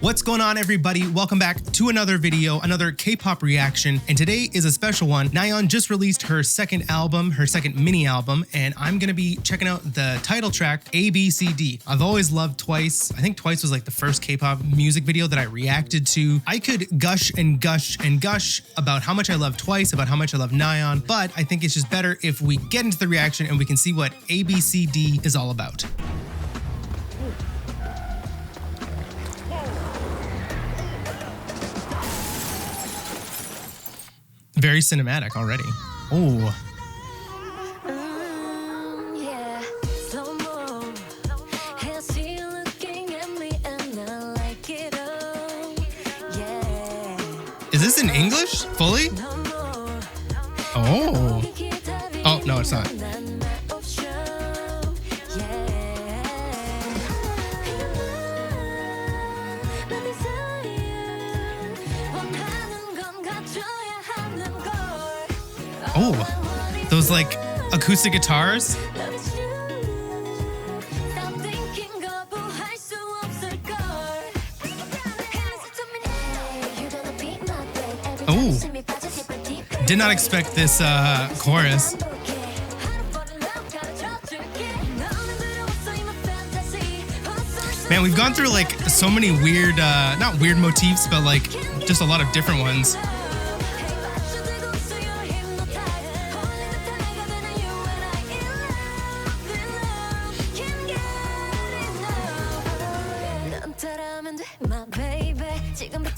What's going on, everybody? Welcome back to another video, another K-pop reaction, and today is a special one. Nayeon just released her second album, her second mini album, and I'm gonna be checking out the title track, ABCD. I've always loved Twice. I think Twice was like the first K-pop music video that I reacted to. I could gush and gush and gush about how much I love Twice, about how much I love Nayeon, but I think it's just better if we get into the reaction and we can see what ABCD is all about. Very cinematic already. Oh. Is this in English fully? Oh. Oh, no, it's not. Oh, those like acoustic guitars. Oh, did not expect this chorus. Man, we've gone through like so many weird, not weird motifs, but like just a lot of different ones.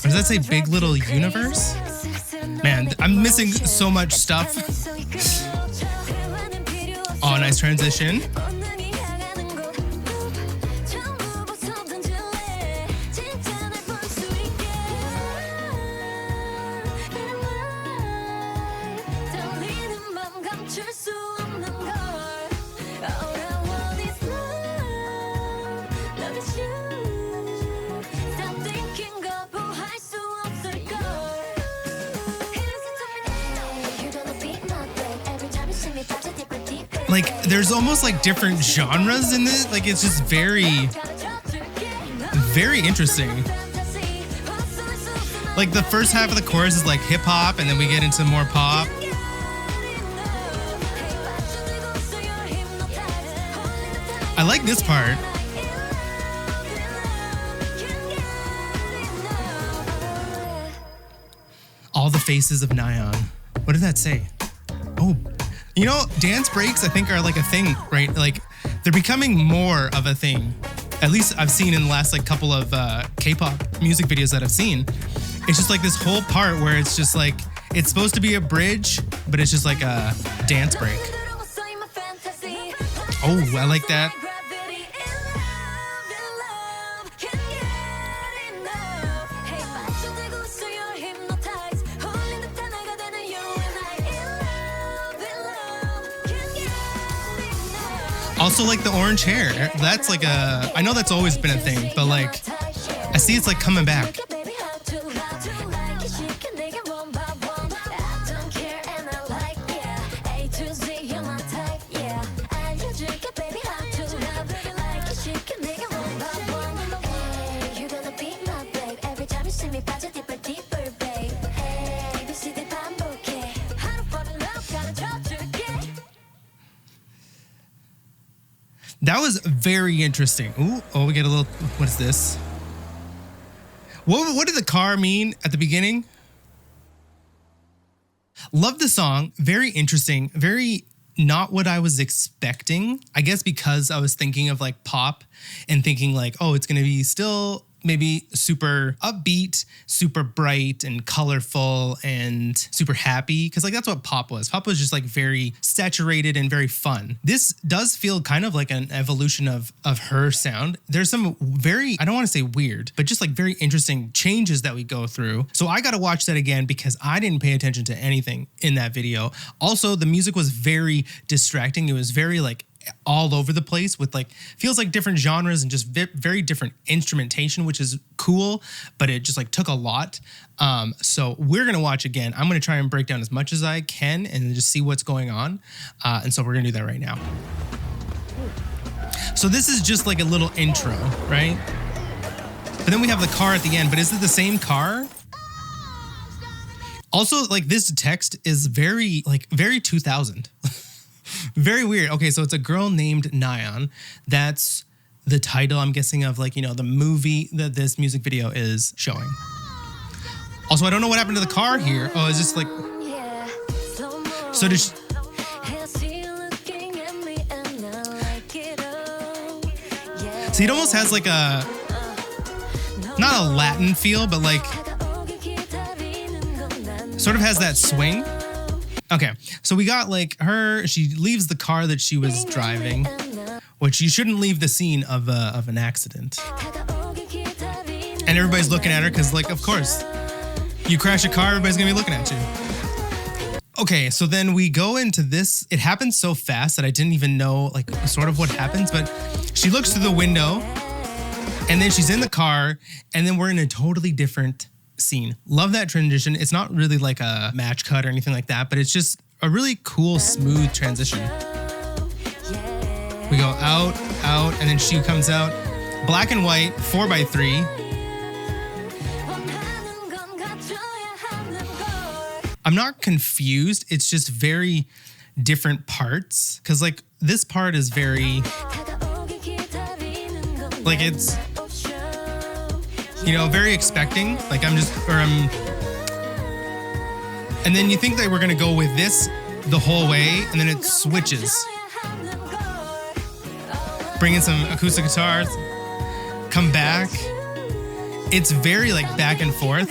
Or does that say Big Little Universe? Man, I'm missing so much stuff. Oh, nice transition. Like, there's almost like different genres in this. Like, it's just very, very interesting. Like, the first half of the chorus is like hip hop, and then we get into more pop. I like this part. All the faces of Nayeon. What did that say? Oh. You know, dance breaks, I think, are like a thing, right? Like, they're becoming more of a thing. At least I've seen in the last like couple of K-pop music videos that I've seen. It's just like this whole part where it's just like, it's supposed to be a bridge, but it's just like a dance break. Oh, I like that. Also, like the orange hair, that's like a, I know that's always been a thing, but like, I see it's like coming back. That was very interesting. Ooh, oh, we get a little, what is this? What did the car mean at the beginning? Love the song, very interesting, very not what I was expecting. I guess because I was thinking of like pop and thinking like, oh, it's gonna be still maybe super upbeat, super bright and colorful and super happy. Cause like that's what pop was. Pop was just like very saturated and very fun. This does feel kind of like an evolution of her sound. There's some very, I don't want to say weird, but just like very interesting changes that we go through. So I got to watch that again because I didn't pay attention to anything in that video. Also, the music was very distracting. It was very like all over the place with like, feels like different genres and just very different instrumentation, which is cool, but it just like took a lot. So we're going to watch again. I'm going to try and break down as much as I can and just see what's going on. And so we're going to do that right now. So this is just like a little intro, right? But then we have the car at the end. But is it the same car? Also, like this text is very 2000. Very weird. Okay, so it's a girl named Nayeon. That's the title, I'm guessing, of like, the movie that this music video is showing. Also, I don't know what happened to the car here. Oh, it's just like... So did she... See, it almost has like a... Not a Latin feel, but like... Sort of has that swing. Okay, so we got like her, she leaves the car that she was driving, which you shouldn't leave the scene of an accident. And everybody's looking at her because, like, of course, you crash a car, everybody's gonna be looking at you. Okay, so then we go into this. It happens so fast that I didn't even know like sort of what happens, but she looks through the window and then she's in the car and then we're in a totally different scene. Love that transition. It's not really like a match cut or anything like that, but it's just a really cool, smooth transition. We go out, and then she comes out. Black and white, 4x3. I'm not confused. It's just very different parts. Because like this part is very, like it's, very expecting. Like and then you think that we're gonna go with this the whole way, and then it switches. Bring in some acoustic guitars, come back. It's very like back and forth.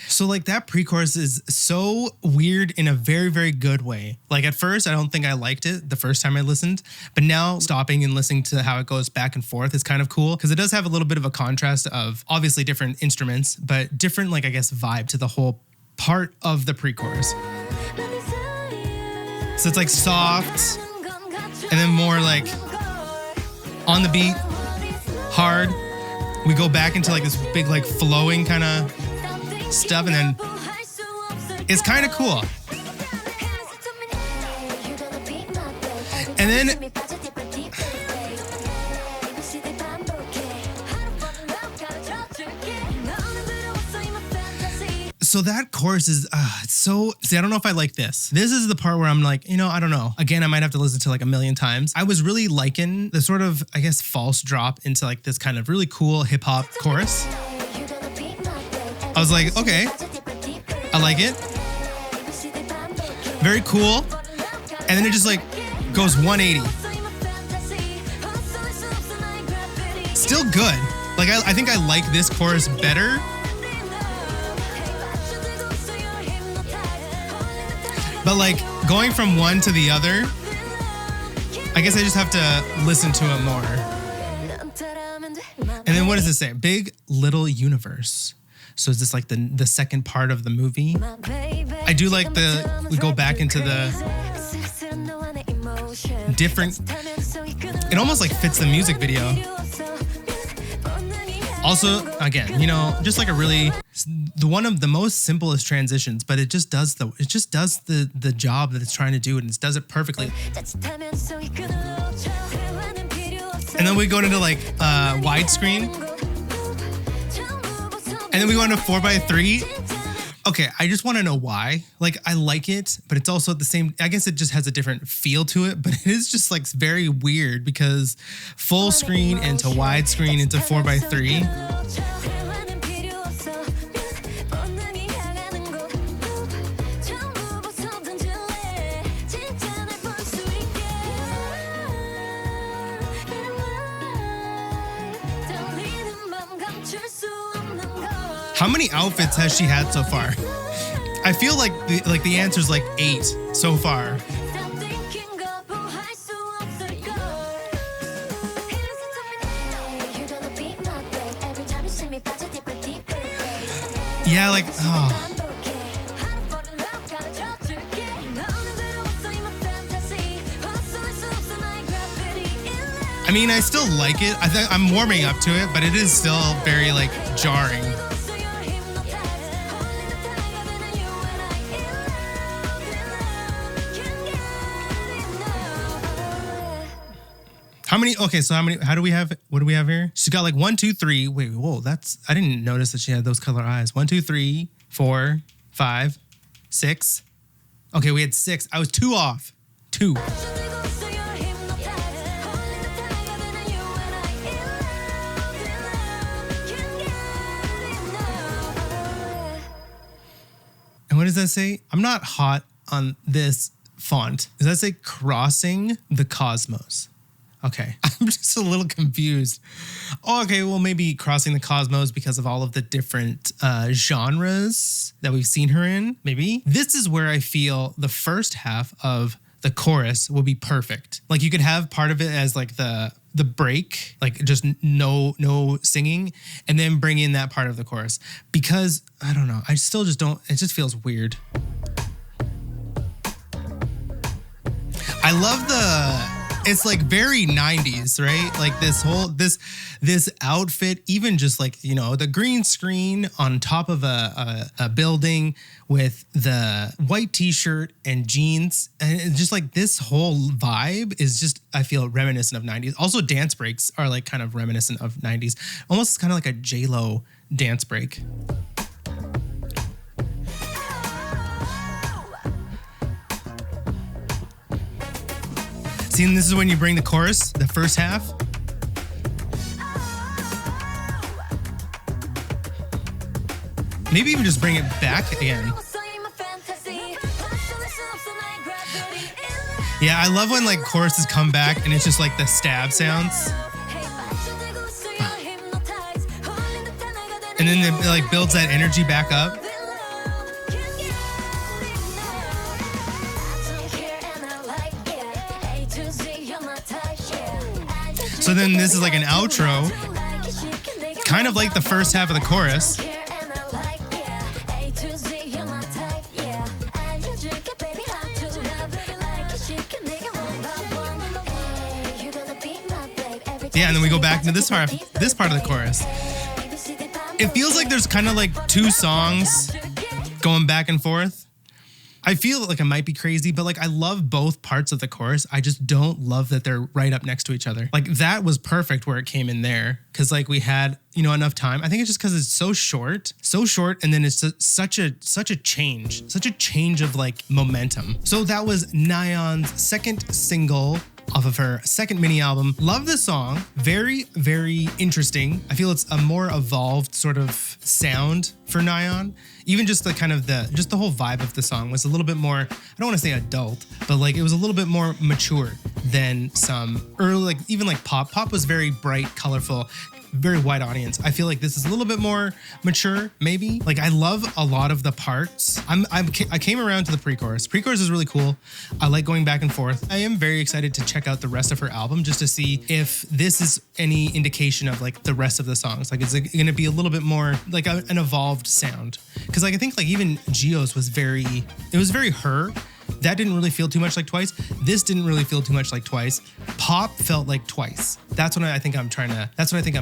So like that pre-chorus is so weird in a very, very good way. Like at first, I don't think I liked it the first time I listened, but now stopping and listening to how it goes back and forth is kind of cool because it does have a little bit of a contrast of obviously different instruments, but different, like I guess, vibe to the whole part of the pre-chorus. So it's like soft and then more like on the beat, hard. We go back into like this big, like flowing kind of stuff, and then it's kind of cool. And then so that chorus is it's so, see, I don't know if I like this. This is the part where I'm like, I don't know. Again, I might have to listen to like a million times. I was really liking the sort of, I guess, false drop into like this kind of really cool hip hop chorus. I was like, okay, I like it. Very cool. And then it just like goes 180. Still good. Like, I think I like this chorus better. But like going from one to the other, I guess I just have to listen to it more. And then what does it say? Big Little Universe. So is this like the second part of the movie? I do like we go back into the different, it almost like fits the music video. Also, again, just like a really, one of the most simplest transitions, but it just does the job that it's trying to do, and it does it perfectly. And then we go into like widescreen. And then we go into 4x3. Okay, I just want to know why. Like, I like it, but it's also the same. I guess it just has a different feel to it, but it is just like very weird because full screen into widescreen into 4x3. How many outfits has she had so far? I feel like the answer is like 8 so far. Yeah, like, oh. I mean, I still like it. I think I'm warming up to it, but it is still very like jarring. How many? Okay, so how many? How do we have? What do we have here? She's got like 1, 2, 3. Wait, whoa, that's. I didn't notice that she had those color eyes. 1, 2, 3, 4, 5, 6. Okay, we had 6. I was 2 off. 2. And what does that say? I'm not hot on this font. Does that say crossing the cosmos? Okay, I'm just a little confused. Oh, okay, well, maybe crossing the cosmos because of all of the different genres that we've seen her in, maybe. This is where I feel the first half of the chorus will be perfect. Like you could have part of it as like the break, like just no singing, and then bring in that part of the chorus. Because, I don't know, I still just don't, it just feels weird. I love it's like very 90s, right? Like this whole, this outfit, even just like, you know, the green screen on top of a building with the white t-shirt and jeans. And it's just like this whole vibe is just, I feel reminiscent of 90s. Also dance breaks are like kind of reminiscent of 90s. Almost kind of like a J-Lo dance break. See, and this is when you bring the chorus, the first half. Maybe even just bring it back again. Yeah, I love when like choruses come back and it's just like the stab sounds. And then it like builds that energy back up. So then this is like an outro, kind of like the first half of the chorus. Yeah, and then we go back to this part of the chorus. It feels like there's kind of like 2 songs going back and forth. I feel like I might be crazy, but like I love both parts of the chorus. I just don't love that they're right up next to each other. Like that was perfect where it came in there because like we had, you know, enough time. I think it's just because it's so short, and then it's such a change of like momentum. So that was Nayeon's second single off of her second mini album. Love this song. Very, very interesting. I feel it's a more evolved sort of sound for Nayeon. Even just the kind of the whole vibe of the song was a little bit more, I don't want to say adult, but like it was a little bit more mature than some early, like even like pop. Pop was very bright, colorful, very wide audience. I feel like this is a little bit more mature, maybe. Like I love a lot of the parts. I came around to the pre-chorus. Pre-chorus is really cool. I like going back and forth. I am very excited to check out the rest of her album just to see if this is any indication of like the rest of the songs. Like, is it going to be a little bit more like an evolved sound? Because like I think like even Geo's was very her. That didn't really feel too much like Twice. This didn't really feel too much like Twice. Pop felt like Twice. That's what I think I'm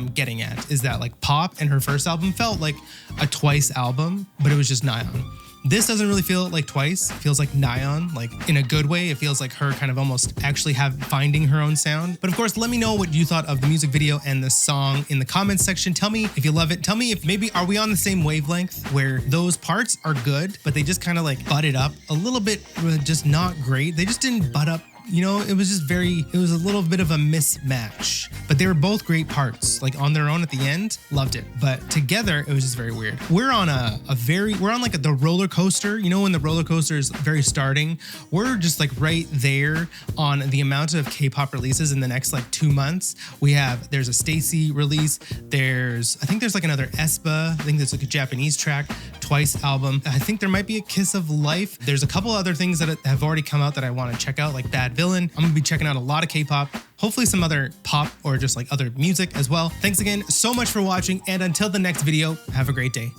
getting at, is that like Pop and her first album felt like a Twice album, but it was just Nayeon. This doesn't really feel like Twice. It feels like Nayeon, like in a good way. It feels like her kind of almost actually finding her own sound. But of course, let me know what you thought of the music video and the song in the comments section. Tell me if you love it. Tell me if maybe are we on the same wavelength where those parts are good, but they just kind of like butted up a little bit, just not great. They just didn't butt up. You know, it was a little bit of a mismatch, but they were both great parts. Like on their own at the end, loved it. But together, it was just very weird. We're on like the roller coaster, you know, when the roller coaster is very starting, we're just like right there on the amount of K-pop releases in the next like 2 months. There's a Stacey release. I think there's like another aespa. I think there's like a Japanese track, Twice album. I think there might be a Kiss of Life. There's a couple other things that have already come out that I want to check out, like Bad Villain. I'm gonna be checking out a lot of K-pop, hopefully some other pop or just like other music as well. Thanks again so much for watching, and until the next video, have a great day.